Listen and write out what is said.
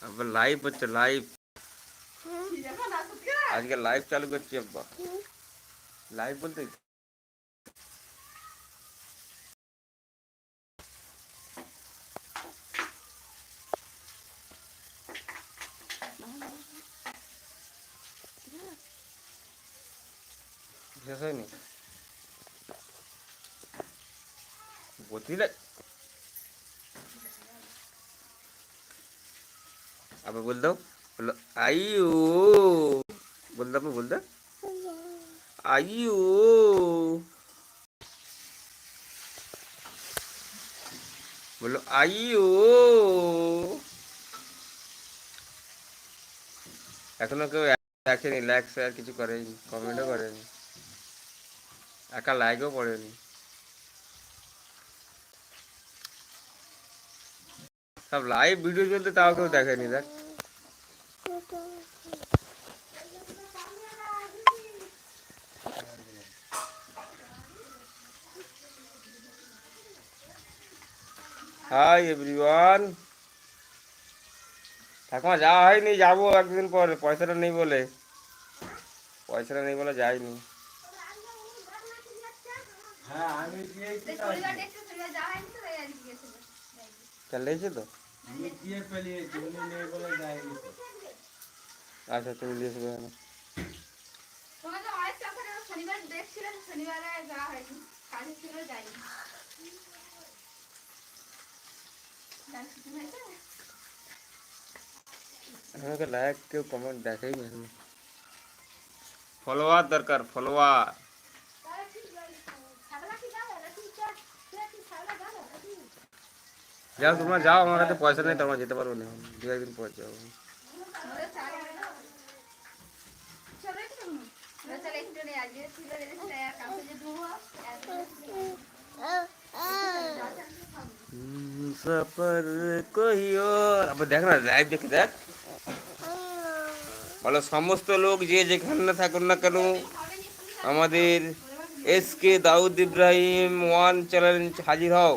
আব্বা লাইভ হচ্ছে, লাইভ আজকে লাইভ চালু করছি আব্বা। লাইভ বলতে শেষ হয়নি বুঝলে। আবার বল দাও, বলো আইও, বল দাও, বল দাও আইও, বলো আইও। এখনো কেউ দেখেনি, লাইক শেয়ার কিছু করেনি, কমেন্টও করেনি, একা লাইকও পড়েনি। সব লাইভ ভিডিও চলতে তাও কেউ দেখেনি। দেখ হাই এভরিওয়ান। ঠাকুমা যাওয়া হয়নি, যাবো একদিন পরে, পয়সাটা নেই বলে, পয়সাটা নেই বলে যাইনি। চালিয়েছে তো, আচ্ছা তুমি দিয়েছো না। আমাকে লাইক কেউ কমেন্ট দেখাই না। ফলোয়ার দরকার, ফলোয়ার। যাও তোমরা যাও, আমার কাছে পয়সা নেই, তোমরা যেতে পারবো না, দু একদিন পর যাবো। সফর কহিও, আবার দেখ না লাইভ দেখে দেখ। বলো সমস্ত লোক যে যেখানে থাকুন না কেন, আমাদের SK Dawood Ibrahim one challenge হাজির হও।